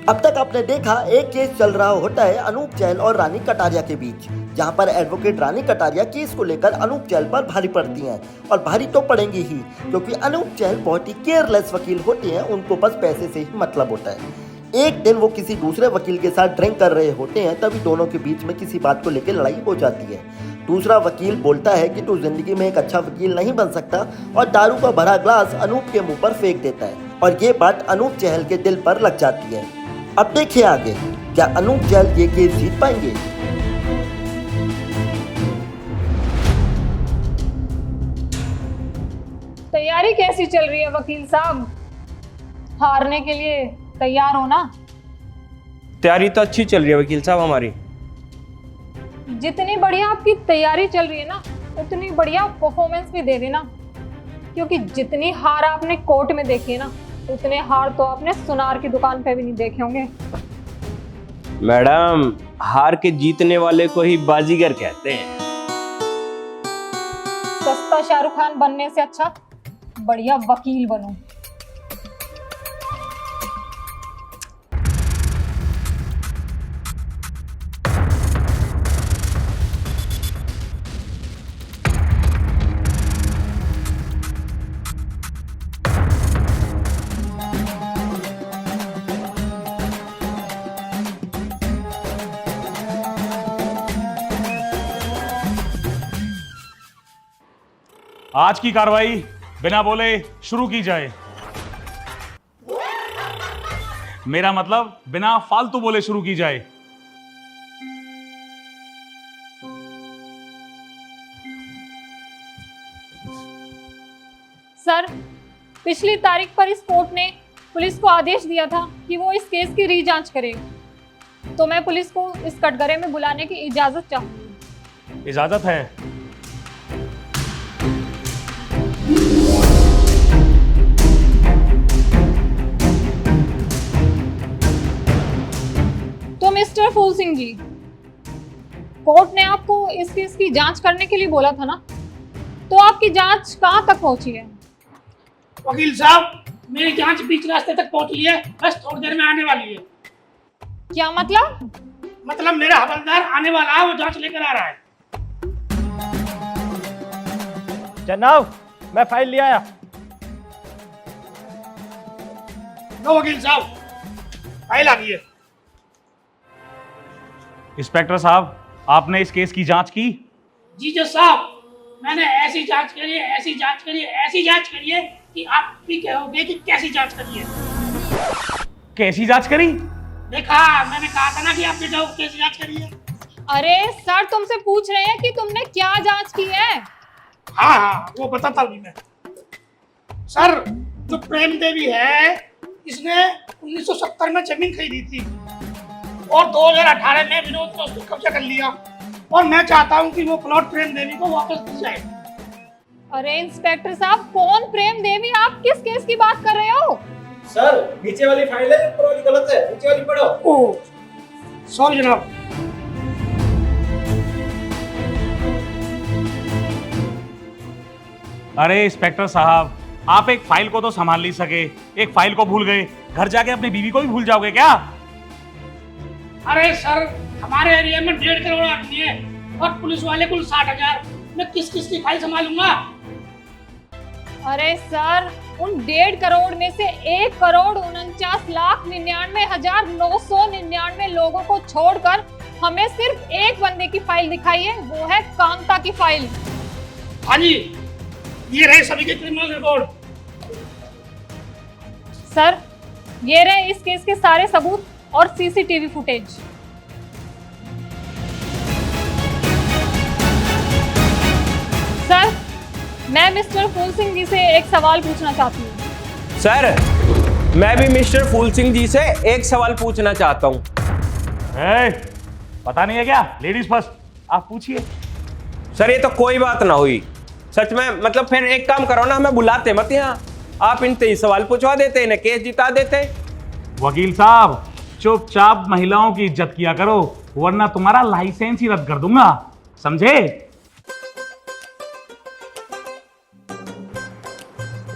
अब तक आपने देखा एक केस चल रहा होता है अनूप जैन और रानी कटारिया के बीच, जहां पर एडवोकेट रानी कटारिया केस को लेकर अनूप जैन पर भारी पड़ती हैं और भारी तो पड़ेंगी ही, क्योंकि अनूप जैन बहुत ही केयरलेस वकील होते हैं। उनको बस पैसे से ही मतलब होता है। एक दिन वो किसी दूसरे वकील के साथ ड्रिंक कर रहे होते हैं, तभी दोनों के बीच में किसी बात को लेकर लड़ाई हो जाती है। दूसरा वकील बोलता है कि तू जिंदगी में एक अच्छा वकील नहीं बन सकता और दारू का भरा ग्लास अनूप के मुंह पर फेंक देता है और ये बात अनूप जैन के दिल पर लग जाती है। अब देखिए आगे, क्या अनूप जैन ये केस जीत पाएंगे? तैयारी कैसी चल रही है वकील साहब? हारने के लिए तैयार हो ना? तैयारी तो अच्छी चल रही है वकील साहब हमारी। जितनी बढ़िया आपकी तैयारी चल रही है ना, उतनी बढ़िया परफॉर्मेंस भी दे देना, क्योंकि जितनी हार आपने कोर्ट में देखी है ना, उतने हार तो आपने सुनार की दुकान पे भी नहीं देखे होंगे। मैडम, हार के जीतने वाले को ही बाजीगर कहते हैं। सस्ता शाहरुख खान बनने से अच्छा बढ़िया वकील बनो। आज की कार्रवाई बिना बोले शुरू की जाए। मेरा मतलब बिना फालतू बोले शुरू की जाए। सर, पिछली तारीख पर इस कोर्ट ने पुलिस को आदेश दिया था कि वो इस केस की री-जांच करे, तो मैं पुलिस को इस कटघरे में बुलाने की इजाजत चाहूंगी। इजाजत है। तो मिस्टर फूल सिंह जी, कोर्ट ने आपको इस केस की जांच करने के लिए बोला था ना, तो आपकी जांच कहां तक पहुंची है? वकील साहब, मेरी जांच बीच रास्ते तक पहुंची है, बस थोड़ी देर में आने वाली है। क्या मतलब? मतलब मेरा हवलदार आने वाला है, वो जांच लेकर आ रहा है। जनाब, मैं फाइल ले आया। लो वकील साहब, फाइल आ गई है। इंस्पेक्टर साहब, आपने इस केस की जांच की? जी जज साहब, मैंने ऐसी जांच करी है, ऐसी जांच करी है, ऐसी जांच करी है कि आप भी कहोगे कि कैसी जांच करी है। कैसी जांच करी? देखा, मैंने कहा था ना कि आप बेटा कैसी जांच करी है। अरे सर, तुमसे पूछ रहे हैं कि तुमने क्या जांच की है। हाँ हाँ, वो बताता हूँ मैं। सर, जो प्रेम देवी है, इसने 1970 में जमीन खरीदी थी और 2018 में विनोद ने उसको कब्जा कर लिया, और मैं चाहता हूं कि वो प्लॉट प्रेम देवी को वापस दी जाए। अरे इंस्पेक्टर साहब, कौन प्रेम देवी? आप किस केस की बात कर रहे हो? सर, नीचे वाली फाइल है, ऊपर वाली गलत है, नीचे वाली पढ़ो। ओह, सॉरी जनाब। अरे इंस्पेक्टर साहब, आप एक फाइल को तो संभाल नहीं सके, एक फाइल को भूल गए। घर जाके अपनी बीवी को भी भूल जाओगे क्या? अरे सर, हमारे एरिया में 1.5 करोड़ आदमी है और पुलिस वाले कुल 60,000। मैं किस किस की फाइल संभालूंगा? अरे सर, उन 1.5 करोड़ में से 1,49,99,999 लोगों को छोड़कर हमें सिर्फ एक बंदे की फाइल दिखाई है, वो है कांता की फाइल। हाँ जी, ये रहे सभी के क्रिमिनल रिकॉर्ड। सर, ये रहे इस केस के सारे सबूत और सीसीटीवी फुटेज। सर, मैं मिस्टर फूल सिंह जी से एक सवाल पूछना चाहती हूँ। सर, मैं भी मिस्टर फूल सिंह जी से एक सवाल पूछना चाहता हूँ। पता नहीं है क्या? लेडीज फर्स्ट, आप पूछिए। सर, ये तो कोई बात ना हुई सच में। मतलब फिर एक काम करो ना, हमें बुलाते मत यहाँ, आप इनसे ही सवाल पूछवा देते, इन्हें केस जिता देते। वकील साहब, चुपचाप महिलाओं की इज्जत किया करो, वरना तुम्हारा लाइसेंस ही रद्द कर दूंगा, समझे?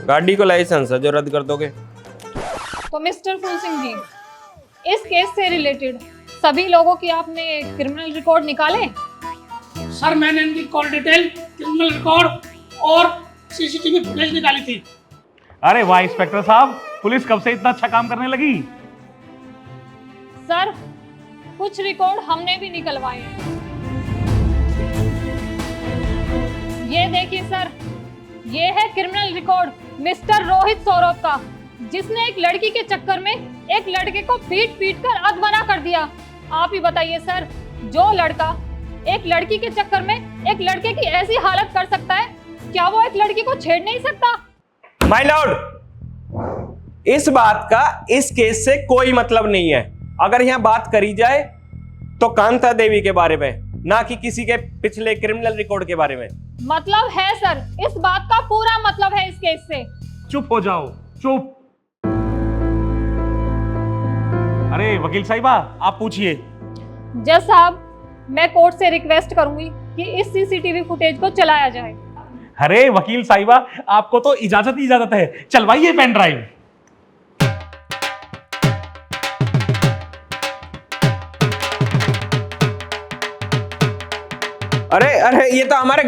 गाड़ी को लाइसेंस है जो रद्द कर दोगे? तो मिस्टर फूल सिंह जी, इस केस से रिलेटेड सभी लोगों की आपने क्रिमिनल रिकॉर्ड निकाले? सर मैंने इनकी कॉल डिटेल, क्रिमिनल रिकॉर्ड और सीसीटीवी फुटेज निकाली थी। अरे वाह इंस्पेक्टर साहब, पुलिस कब से इतना अच्छा काम करने लगी? सर कुछ रिकॉर्ड हमने भी निकलवाए हैं। ये देखिए सर, ये है criminal record mister Rohit Saurabh का, जिसने एक लड़की के चक्कर में एक लड़के को पीट पीट कर अधमरा कर दिया। आप ही बताइए सर, जो लड़का एक लड़की के चक्कर में एक लड़के की ऐसी हालत कर सकता है, क्या वो एक लड़की को छेड़ नहीं सकता? माय लॉर्ड, इस बात का इस केस से कोई मतलब नहीं है। अगर यहाँ बात करी जाए तो कांता देवी के बारे में, ना कि किसी के पिछले क्रिमिनल रिकॉर्ड के बारे में। मतलब है सर, इस बात का पूरा मतलब है इस केस से। चुप हो जाओ, चुप। अरे वकील साहिबा, आप पूछिए। जज साहब, मैं कोर्ट से रिक्वेस्ट करूंगी कि इस सीसीटीवी फुटेज को चलाया जाए। अरे वकील साहिबा, आपको तो इजाजत ही इजाजत है, चलवाइए पेन ड्राइव। अरे अरे, ये तो हमारे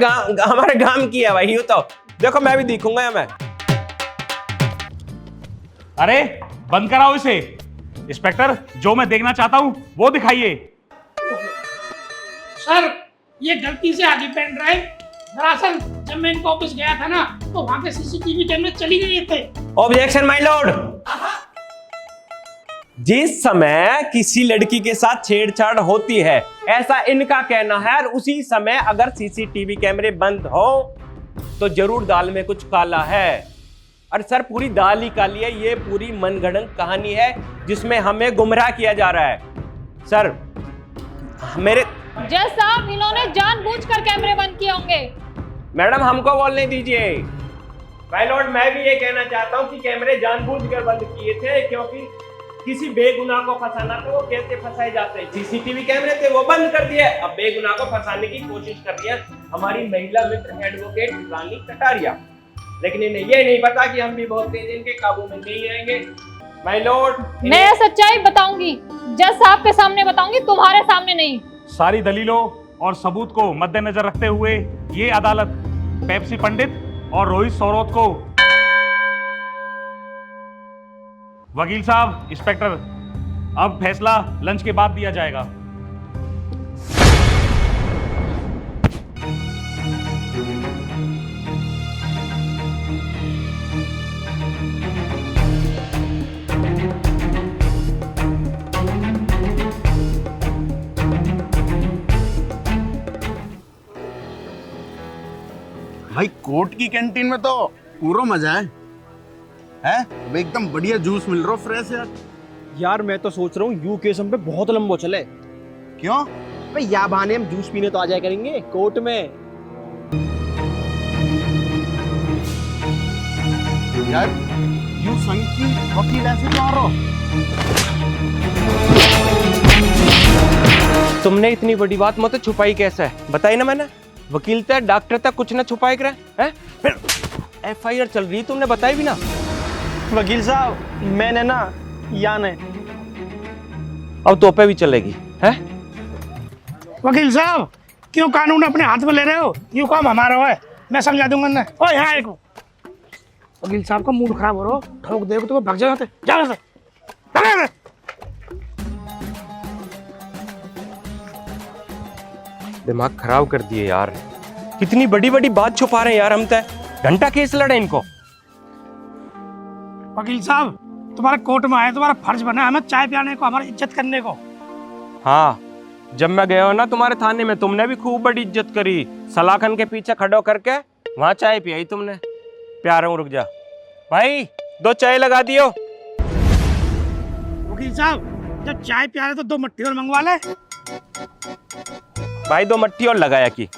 गांव की है भाई। ये तो देखो, मैं भी दिखूंगा यहाँ। मैं अरे बंद कराओ इसे। इंस्पेक्टर, जो मैं देखना चाहता हूं वो दिखाइए। सर ये गलती से आ गई पेन ड्राइव। दरअसल जब मैं इनका ऑफिस गया था ना, तो वहां के सीसीटीवी कैमरे चली गए थे। Objection my Lord. जिस समय किसी लड़की के साथ छेड़छाड़ होती है, ऐसा इनका कहना है, और उसी समय अगर सीसीटीवी कैमरे बंद हो तो जरूर दाल में कुछ काला है। और सर पूरी दाल ही काली है। ये पूरी मनगढ़ंत कहानी है जिसमें हमें गुमराह किया जा रहा है। सर मेरे जज साहब, इन्होंने जानबूझकर कैमरे बंद किए होंगे। मैडम हमको बोलने दीजिए। माय लॉर्ड, मैं भी ये कहना चाहता हूँ कि कैमरे जानबूझकर बंद किए थे, क्योंकि किसी बेगुनाह को फंसाना तो वो कैसे फंसाए जाते हैं। सीसीटीवी कैमरे थे वो बंद कर दिए, अब बेगुनाह को फंसाने की कोशिश कर रही है हमारी महिला मित्र एडवोकेट रानी कटारिया। लेकिन इन्हें ये नहीं पता कि हम भी बहुत तेज इनके काबू में नहीं आएंगे। माय लॉर्ड, मैं सच्चाई बताऊंगी, जज साहब के सामने बताऊंगी, तुम्हारे सामने नहीं। सारी दलीलों और सबूत को मद्देनजर रखते हुए ये अदालत पेप्सी पंडित और रोहित सौरभ को। वकील साहब, इंस्पेक्टर, अब फैसला लंच के बाद दिया जाएगा। भाई कोर्ट की कैंटीन में तो पूरा मजा है अब एकदम बढ़िया जूस मिल रहा फ्रेश यार मैं तो सोच रहा हूँ यू केस हम पे बहुत लंबो चले। क्यों? भाई या बहाने हम जूस पीने तो आ जाया करेंगे कोर्ट में। यार यू संग की वकील ऐसे क्यों आ रहा हो? तुमने इतनी बड़ी बात मुझसे छुपाई कैसे है? बताई ना मैंने। वकील तक डॉक्टर तक कुछ ना छुपाए कर है? फिर एफआईआर चल रही, तुमने बताई भी ना। वकील साहब मैंने ना याने अब तो पे भी चलेगी है। वकील साहब क्यों कानून अपने हाथ में ले रहे हो? यूं काम हमारा है, मैं समझा दूंगा ना। ओ यहाँ एक वकील साहब का मूड खराब हो रहा हो, ठोक दे तो भाग जाते जा। दिमाग खराब कर दिए यार। कितनी बड़ी बड़ी बात छुपा रहे हैं यार हम तय। घंटा केस लड़े इनको। वकील साहब तुम्हारे कोर्ट में आए, तुम्हारा फर्ज बना हमें चाय पिलाने को, हमारी इज्जत करने को। हाँ, जब मैं गया हूँ ना तुम्हारे थाने में, तुमने भी खूब बड़ी इज्जत करी। सलाखन के पीछे खड़ो करके वहां चाय पियाई तुमने। प्यार हूँ, रुक जा भाई, 2 चाय लगा दियो। वकील साहब जब चाय पिया रहे तो 2 मट्टी और मंगवा ले। भाई 2 मट्टी और लगाया की।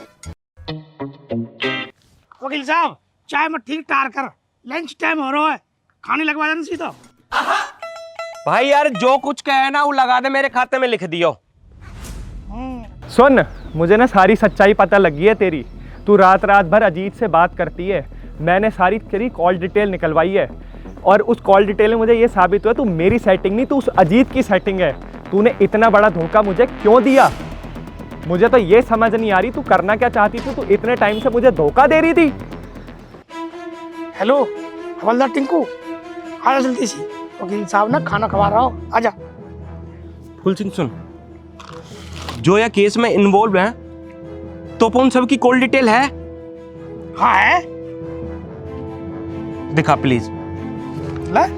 वकील साहब चाय मट्टी टार कर, लंच टाइम हो रहा है, खाने लगवा देना सीधा। भाई यार जो कुछ कहे ना वो लगा दे, मेरे खाते में लिख दियो। सुन, मुझे ना सारी सच्चाई पता लगी है तेरी। तू रात रात भर अजीत से बात करती है। मैंने सारी तेरी कॉल डिटेल निकलवाई है। और उस कॉल डिटेल में मुझे ये साबित हुआ तू मेरी सेटिंग नहीं, तू उस अजीत की सेटिंग है। तूने इतना बड़ा धोखा मुझे क्यों दिया? मुझे तो ये समझ नहीं आ रही तू करना क्या चाहती थी, तू इतने टाइम से मुझे धोखा दे रही थी। हेलो हवलदार टिंकू, आजा जल्दी से, वकील साहब ना खाना खवा रहा हो, आजा। फुल सिंह सुन, जो यह केस में इन्वॉल्व है तो उन सब की कॉल डिटेल है? हाँ है। दिखा प्लीज। ले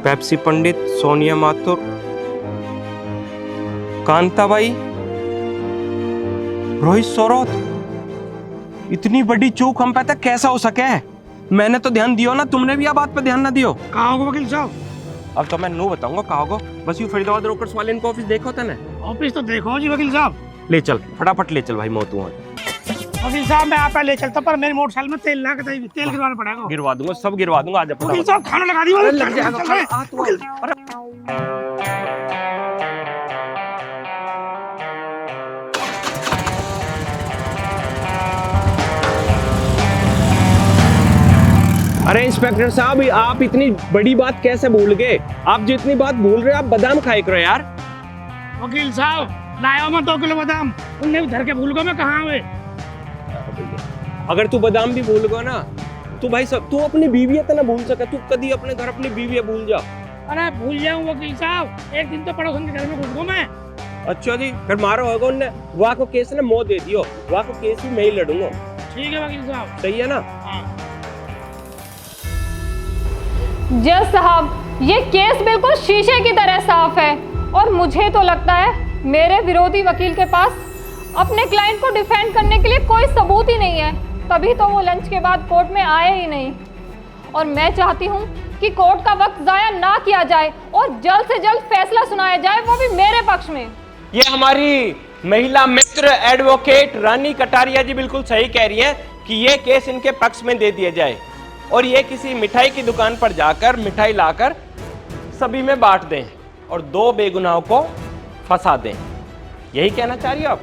पेप्सी पंडित, सोनिया माथुर, कांताबाई, रोहित सोरोत। इतनी बड़ी चूक हम पे तक कैसा हो सके? मैंने तो ध्यान दियो ना, तुमने भी यह बात पे ध्यान ना दियो। कहाँ होगा वकील साहब? अब तो मैं नो बताऊंगा कहाँ होगा। बस यू फरीदाबाद रोकर्स वाले इनको ऑफिस देखो था ना? ऑफिस तो देखो जी वकील साहब। ले चल फटाफट ले चल भाई मोतू। वकील साहब मैं आप ले चलता, पर मेरी मोटरसाइकिल में तेल ना तेल गिरवाना पड़ेगा। गिरवा दूंगा, सब गिरवा दूंगा। आज वकील साहब खाना लगा दी। लग जाएगा। अरे इंस्पेक्टर साहब, आप इतनी बड़ी बात कैसे भूल गए? आप जो इतनी बात भूल रहे हो, आप बादाम खाए करो यार। वकील साहब लाया मैं 2 किलो बादाम, उनने भी धर के भूल गए मैं कहाँ हुए। अगर तू बादाम भी भूल गो ना, तू भाई सब तू अपनी बीवी है तो ना भूल सका। तू कभी अपने घर अपनी बीवी है भूल जा। अरे भूल जाऊँ वकील साहब, एक दिन तो पड़ोसन के घर में घुस गो मैं। अच्छा जी, फिर मारो होगा उनने, वहाँ को केस ने मौत दे दियो। वहाँ को केस ही मैं ही लड़ूंगा। ठीक है वकील साहब। सही है ना? जज साहब, ये केस बिल्कुल शीशे की तरह साफ है और मुझे तो लगता है मेरे विरोधी वकील के पास अपने क्लाइंट को डिफेंड करने के लिए कोई सबूत ही नहीं है, तभी तो वो लंच के बाद कोर्ट में आए ही नहीं। और मैं चाहती हूँ कि कोर्ट का वक्त जाया ना किया जाए और जल्द से जल्द फैसला सुनाया जाए, वो भी मेरे पक्ष में। ये हमारी महिला मित्र एडवोकेट रानी कटारिया जी बिल्कुल सही कह रही है कि ये केस इनके पक्ष में दे दिया जाए और ये किसी मिठाई की दुकान पर जाकर मिठाई लाकर सभी में बांट दें और 2 बेगुनाहों को फंसा दें। यही कहना चाह रही हो आप?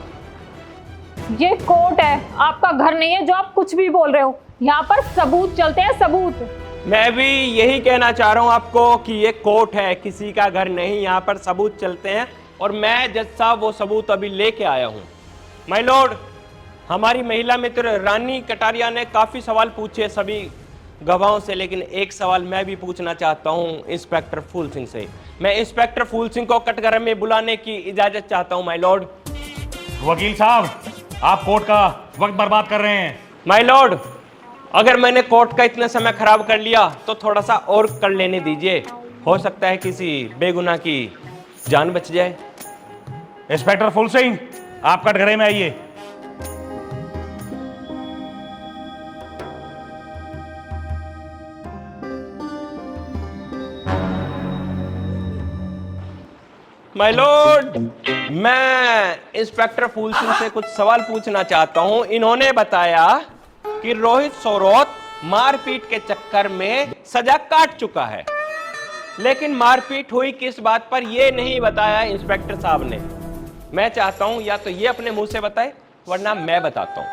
ये कोर्ट है, आपका घर नहीं है जो आप कुछ भी बोल रहे हो। यहाँ पर सबूत चलते हैं, सबूत। मैं भी यही कहना चाह रहा हूँ आपको कि ये कोर्ट है, किसी का घर नहीं। यहाँ पर सबूत चलते हैं और मैं जज साहब वो सबूत अभी लेके आया हूँ। माय लॉर्ड, हमारी महिला मित्र रानी कटारिया ने काफी सवाल पूछे सभी गवाहों से, लेकिन एक सवाल मैं भी पूछना चाहता हूं इंस्पेक्टर फूल सिंह से। मैं इंस्पेक्टर फूल सिंह को कटघरे में बुलाने की इजाजत चाहता हूं माय लॉर्ड। वकील साहब, आप कोर्ट का वक्त बर्बाद कर रहे हैं। माय लॉर्ड, अगर मैंने कोर्ट का इतना समय खराब कर लिया तो थोड़ा सा और कर लेने दीजिए, हो सकता है किसी बेगुनाह की जान बच जाए। इंस्पेक्टर फूल सिंह, आप कटघरे में आइए। माय लॉर्ड, मैं इंस्पेक्टर फूल सिंह से कुछ सवाल पूछना चाहता हूं। इन्होंने बताया कि रोहित सोरोत मारपीट के चक्कर में सजा काट चुका है, लेकिन मारपीट हुई किस बात पर यह नहीं बताया इंस्पेक्टर साहब ने। मैं चाहता हूं या तो ये अपने मुंह से बताए वरना मैं बताता हूं।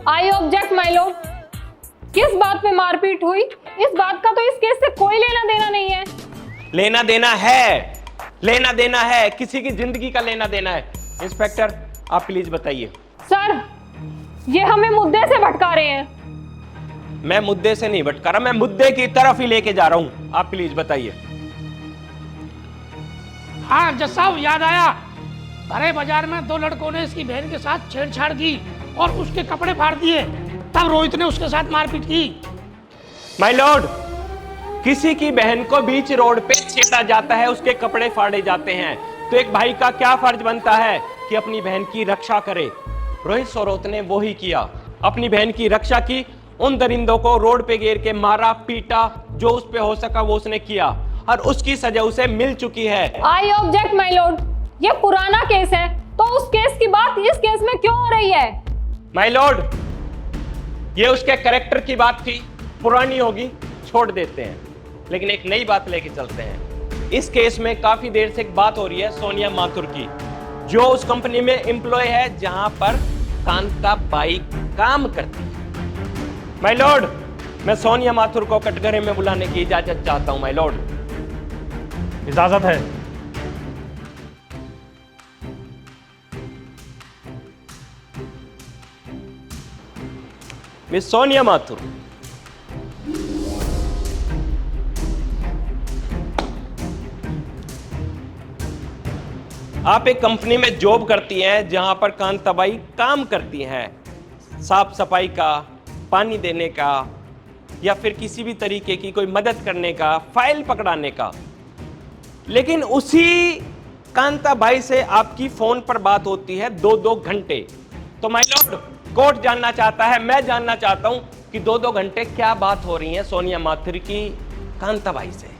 I object my Lord. किस बात पे मारपीट हुई, इस बात का तो इस केस से कोई लेना देना नहीं है। लेना देना है, लेना देना है, किसी की जिंदगी का लेना देना है। इंस्पेक्टर आप प्लीज बताइए। सर, ये हमें मुद्दे से भटका रहे हैं। मैं मुद्दे से नहीं भटका रहा, मैं मुद्दे की तरफ ही लेके जा रहा हूं। आप प्लीज बताइए। हाँ जज साहब, याद आया। भरे बाजार में 2 लड़कों ने इसकी बहन के साथ छेड़छाड़ की और उसके कपड़े फाड़ दिए, तब रोहित ने उसके साथ मारपीट की। माय लॉर्ड, किसी की बहन को बीच रोड पे छेड़ा जाता है, उसके कपड़े फाड़े जाते हैं, तो एक भाई का क्या फर्ज बनता है कि अपनी बहन की रक्षा करे। रोहित सोरोत ने वो ही किया, अपनी बहन की रक्षा की। उन दरिंदों को रोड पे घेर के मारा पीटा, जो उस पे हो सका वो उसने किया और उसकी सजा उसे मिल चुकी है। I object my Lord. ये पुराना केस है, तो उस केस की बात इस केस में क्यों हो रही है? माय लॉर्ड, ये उसके कैरेक्टर की बात थी, पुरानी होगी, छोड़ देते हैं, लेकिन एक नई बात लेके चलते हैं। इस केस में काफी देर से एक बात हो रही है सोनिया माथुर की, जो उस कंपनी में एम्प्लॉय है जहां पर कांताबाई काम करती है। माय लॉर्ड, मैं सोनिया माथुर को कटघरे में बुलाने की इजाजत चाहता हूं माय लॉर्ड। इजाजत है। मिस सोनिया माथुर, आप एक कंपनी में जॉब करती हैं जहां पर कांताबाई काम करती हैं, साफ सफाई का, पानी देने का, या फिर किसी भी तरीके की कोई मदद करने का, फाइल पकड़ाने का। लेकिन उसी कांताबाई से आपकी फोन पर बात होती है 2-2 घंटे। तो माय लॉर्ड, कोर्ट जानना चाहता है, मैं जानना चाहता हूं कि 2-2 घंटे क्या बात हो रही है सोनिया माथुर की कांताबाई से।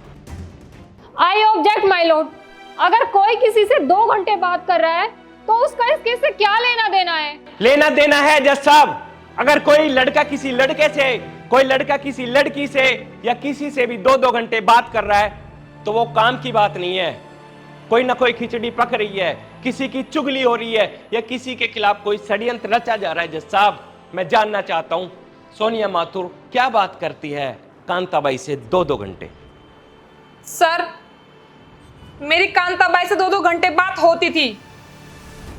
I object my Lord. अगर कोई किसी से 2 घंटे बात कर रहा है तो उसका इस केस से क्या लेना देना है? लेना देना है जज साहब। अगर कोई लड़का किसी लड़के से, कोई लड़का किसी लड़की से या किसी से भी 2-2 घंटे बात कर रहा है तो वो काम की बात नहीं है। कोई ना कोई खिचड़ी पक रही है, किसी की चुगली हो रही है या किसी के खिलाफ कोई षड्यंत्र रचा जा रहा है। जज साहब, मैं जानना चाहता हूं सोनिया माथुर क्या बात करती है कांताबाई से 2-2 घंटे? सर, मेरी कांताबाई से 2-2 घंटे बात होती थी,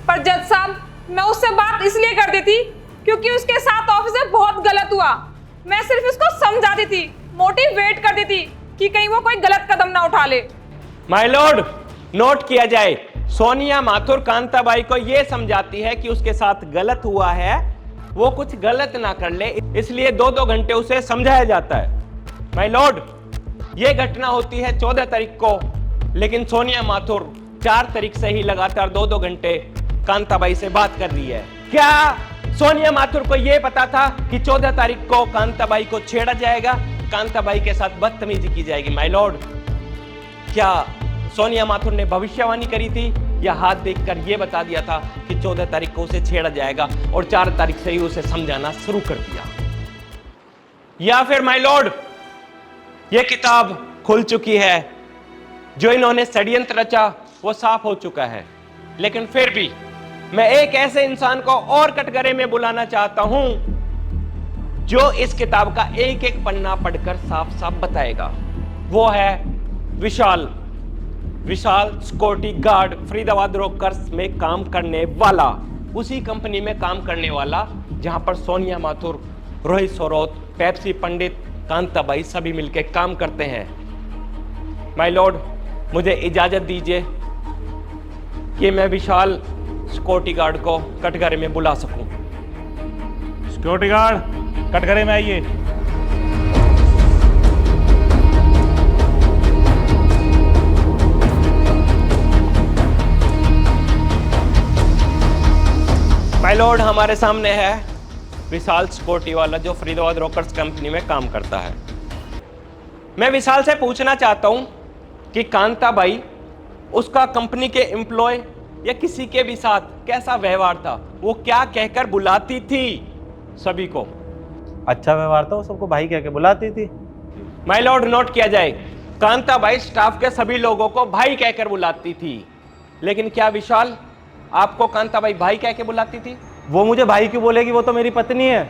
पर जज साहब मैं उससे बात इसलिए करती थी क्योंकि उसके साथ ऑफिस में बहुत गलत हुआ। मैं सिर्फ उसको समझाती थी, मोटिवेट करती थी कि कहीं वो कोई गलत कदम ना उठा ले। माय लॉर्ड, नोट किया जाए, सोनिया माथुर कांताबाई को यह समझाती है कि उसके साथ गलत हुआ है, वो कुछ गलत ना कर ले, इसलिए 2-2 घंटे उसे समझाया जाता है। माय लॉर्ड, यह घटना होती है 14 तारीख को, लेकिन सोनिया माथुर 4 तारीख से ही लगातार 2-2 घंटे कांताबाई से बात कर रही है। क्या सोनिया माथुर को यह पता था कि 14 तारीख को कांताबाई को छेड़ा जाएगा, कांताबाई के साथ बदतमीजी की जाएगी? माय लॉर्ड, क्या सोनिया माथुर ने भविष्यवाणी करी थी या हाथ देखकर यह बता दिया था कि 14 तारीख को उसे छेड़ा जाएगा और 4 तारीख से ही उसे समझाना शुरू कर दिया? या फिर माय लॉर्ड, यह किताब खुल चुकी है, जो इन्होंने षड्यंत्र रचा वो साफ हो चुका है, लेकिन फिर भी मैं एक ऐसे इंसान को और कटघरे में बुलाना चाहता हूं जो इस किताब का एक एक पन्ना पढ़कर साफ साफ बताएगा। वो है विशाल सिक्योरिटी गार्ड, फरीदाबाद रोकर्स में काम करने वाला, उसी कंपनी में काम करने वाला जहां पर सोनिया माथुर, रोहित सोरोत, पेप्सी पंडित, कांताबाई सभी मिलकर काम करते हैं। माय लॉर्ड, मुझे इजाजत दीजिए कि मैं विशाल सिक्योरिटी गार्ड को कटघरे में बुला सकूं। सिक्योरिटी गार्ड, कटघरे में आइए। माय लॉर्ड, हमारे सामने है विशाल सिक्योरिटी वाला जो फरीदाबाद रोकर्स कंपनी में काम करता है। मैं विशाल से पूछना चाहता हूं कि कांताबाई उसका कंपनी के एम्प्लॉय या किसी के भी साथ कैसा व्यवहार था, वो क्या कहकर बुलाती थी सभी को? अच्छा व्यवहार था, वो सबको भाई कह के बुलाती थी। माय लॉर्ड, नोट किया जाए, कांताबाई स्टाफ के सभी लोगों को भाई कहकर बुलाती थी, लेकिन क्या विशाल आपको कांताबाई भाई कह के बुलाती थी? वो मुझे भाई क्यों बोलेगी, वो तो मेरी पत्नी है।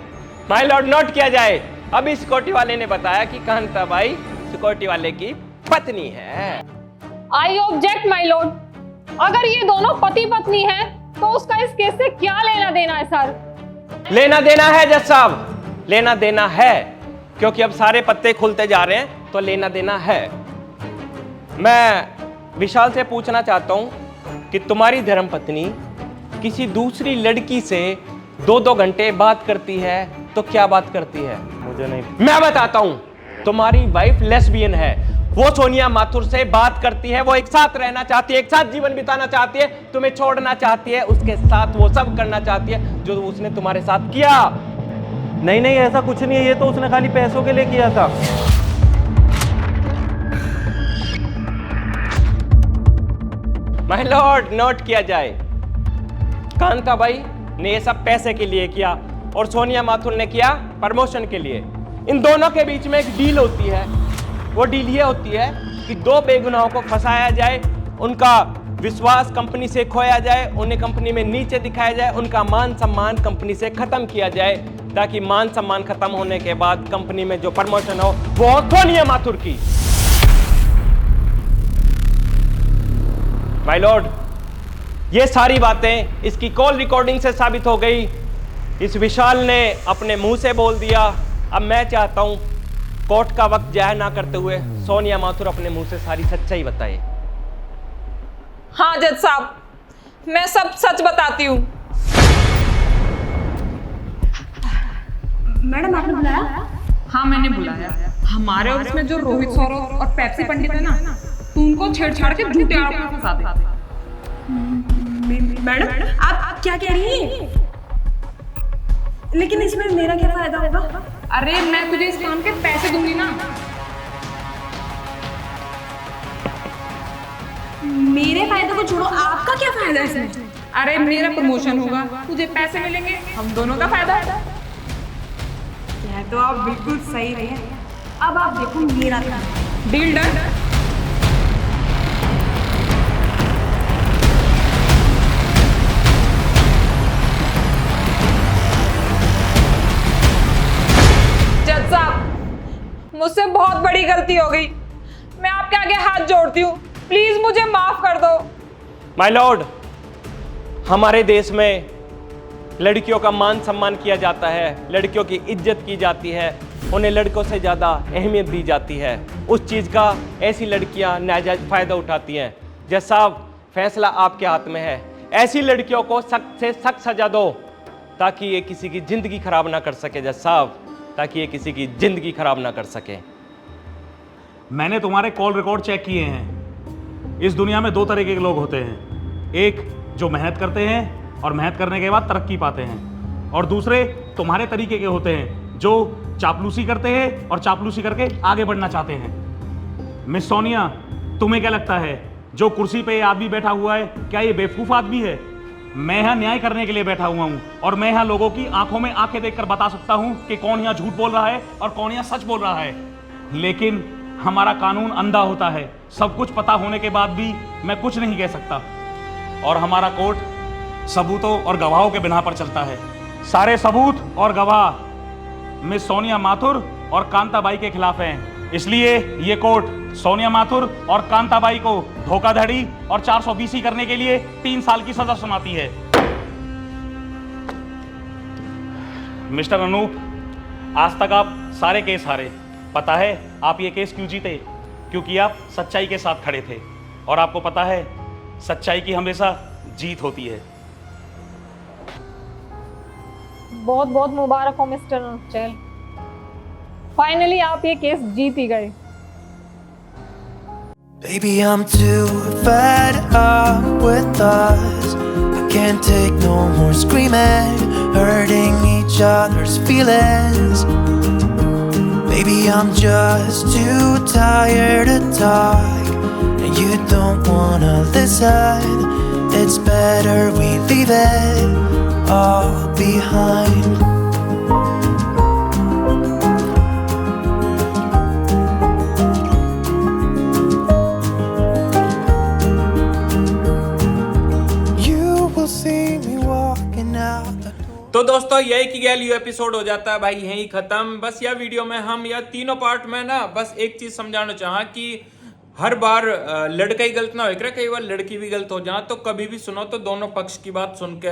माय लॉर्ड, नोट किया जाए, अभी सिक्योरिटी वाले ने बताया कि कांताबाई सिक्योरिटी वाले की पत्नी है। I object my Lord. अगर ये दोनों पति पत्नी हैं तो उसका इस केस से क्या लेना देना है सर? लेना देना है जज साहब, लेना देना है, क्योंकि अब सारे पत्ते खुलते जा रहे हैं तो लेना देना है। मैं विशाल से पूछना चाहता हूं कि तुम्हारी धर्मपत्नी किसी दूसरी लड़की से 2-2 घंटे बात करती है तो क्या बात करती है? मुझे नहीं। मैं बताता हूं, तुम्हारी वाइफ लेस्बियन है, वो सोनिया माथुर से बात करती है, वो एक साथ रहना चाहती है, एक साथ जीवन बिताना चाहती है, तुम्हें छोड़ना चाहती है, उसके साथ वो सब करना चाहती है जो उसने तुम्हारे साथ किया। नहीं नहीं, ऐसा कुछ नहीं है, ये तो उसने खाली पैसों के लिए किया था। माय लॉर्ड, नोट किया जाए, कांताबाई ने ये सब पैसे के लिए किया और सोनिया माथुर ने किया प्रमोशन के लिए। इन दोनों के बीच में एक डील होती है, वो डील ये होती है कि 2 बेगुनाहों को फंसाया जाए, उनका विश्वास कंपनी से खोया जाए, उन्हें कंपनी में नीचे दिखाया जाए, उनका मान सम्मान कंपनी से खत्म किया जाए, ताकि मान सम्मान खत्म होने के बाद कंपनी में जो प्रमोशन हो वो हो सोनिया माथुर की। माय लॉर्ड, ये सारी बातें इसकी कॉल रिकॉर्डिंग से साबित हो गई। इस विशाल ने अपने मुंह से बोल दिया। अब मैं चाहता हूं कोर्ट का वक्त जाया ना करते हुए सोनिया माथुर अपने मुंह से सारी सच्चाई बताए। हाँ जज साहब, मैं सब सच बताती हूँ। मैडम आपने बुलाया? हाँ मैंने बुलाया। हमारे ऑफिस में जो रोहित सौरभ और पेप्सी पंडित है ना, तो उनको छेड़छाड़ के झूठे आरोप में फंसा दे। मैडम आप क्या कह रही हैं? लेकिन इसमें मेरा क्या फायदा होगा? अरे मैं तुझे इस काम के पैसे दूंगी ना। मेरे फायदे को छोड़ो, आपका क्या फायदा है इसमें? अरे मेरा प्रमोशन होगा, तुझे पैसे मिलेंगे, हम दोनों का फायदा है। यह तो आप बिल्कुल सही रहे हैं। अब आप देखो मेरा काम। Deal done. जज साहब, मुझसे बहुत बड़ी गलती हो गई। मैं आपके आगे हाथ जोड़ती हूँ, प्लीज मुझे माफ कर दो। माय लॉर्ड, हमारे देश में लड़कियों का मान सम्मान किया जाता है, लड़कियों की इज्जत की जाती है, उन्हें लड़कों से ज़्यादा अहमियत दी जाती है। उस चीज़ का ऐसी लड़कियां नाजायज फ़ायदा उठाती हैं। जज साहब, फैसला आपके हाथ में है। ऐसी लड़कियों को सख्त से सख्त सजा दो, ताकि ये किसी की ज़िंदगी खराब ना कर सके। जज साहब, ताकि ये किसी की ज़िंदगी खराब ना कर सके। मैंने तुम्हारे कॉल रिकॉर्ड चेक किए हैं। इस दुनिया में दो तरह के लोग होते हैं, एक जो मेहनत करते हैं और मेहनत करने के बाद तरक्की पाते हैं, और दूसरे तुम्हारे तरीके के होते हैं जो चापलूसी करते हैं और चापलूसी करके आगे बढ़ना चाहते हैं। मिस सोनिया, तुम्हें क्या लगता है जो कुर्सी पे ये आदमी बैठा हुआ है, क्या ये बेवकूफ़ आदमी है? मैं यहाँ न्याय करने के लिए बैठा हुआ हूँ, और मैं यहाँ लोगों की आंखों में आंखें देखकर बता सकता हूँ कि कौन यहाँ झूठ बोल रहा है और कौन यहाँ सच बोल रहा है। लेकिन हमारा कानून अंधा होता है, सब कुछ पता होने के बाद भी मैं कुछ नहीं कह सकता, और हमारा कोर्ट सबूतों और गवाहों के बिना पर चलता है। सारे सबूत और गवाह मिस सोनिया माथुर और कांताबाई के खिलाफ हैं। इसलिए ये कोर्ट सोनिया माथुर और कांताबाई को धोखाधड़ी और 420 करने के लिए 3 साल की सजा सुनाती है। मिस्टर अनूप, आज तक आप सारे केस हारे। पता है आप ये केस क्यों जीते? क्योंकि आप सच्चाई के साथ खड़े थे, और आपको पता है सच्चाई की हमेशा जीत होती है। बहुत बहुत मुबारक हो मिस्टर अनुचल, फाइनली आप ये केस जीत ही गए। Baby, I'm too fed up with us. I can't take no more screaming, hurting each other's feelings. Baby, I'm just too tired to talk, and you don't wanna listen. It's better we leave it all behind. तो दोस्तों, यही की गया लियो episode हो जाता है भाई यही खत्म। बस यह वीडियो में हम यह तीनों पार्ट में ना बस एक चीज समझाना चाहा कि हर बार लड़का ही गलत ना हो, कई बार लड़की भी गलत हो जाए, तो कभी भी सुनो तो दोनों पक्ष की बात सुन के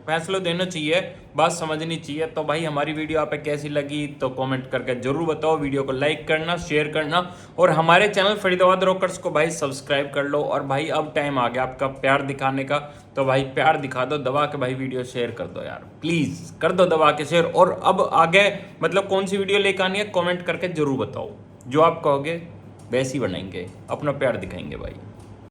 फैसला देना चाहिए, बात समझनी चाहिए। तो भाई हमारी वीडियो आप पे कैसी लगी तो कमेंट करके जरूर बताओ। वीडियो को लाइक करना, शेयर करना, और हमारे चैनल फरीदाबाद रॉकर्स को भाई सब्सक्राइब कर लो। और भाई अब टाइम आ गया आपका प्यार दिखाने का, तो भाई प्यार दिखा दो, दबा के भाई वीडियो शेयर कर दो यार, प्लीज़ कर दो दबा के शेयर। और अब आगे मतलब कौन सी वीडियो लेकर आनी है कमेंट करके जरूर बताओ, जो आप कहोगे वैसी बनाएंगे, अपना प्यार दिखाएंगे भाई।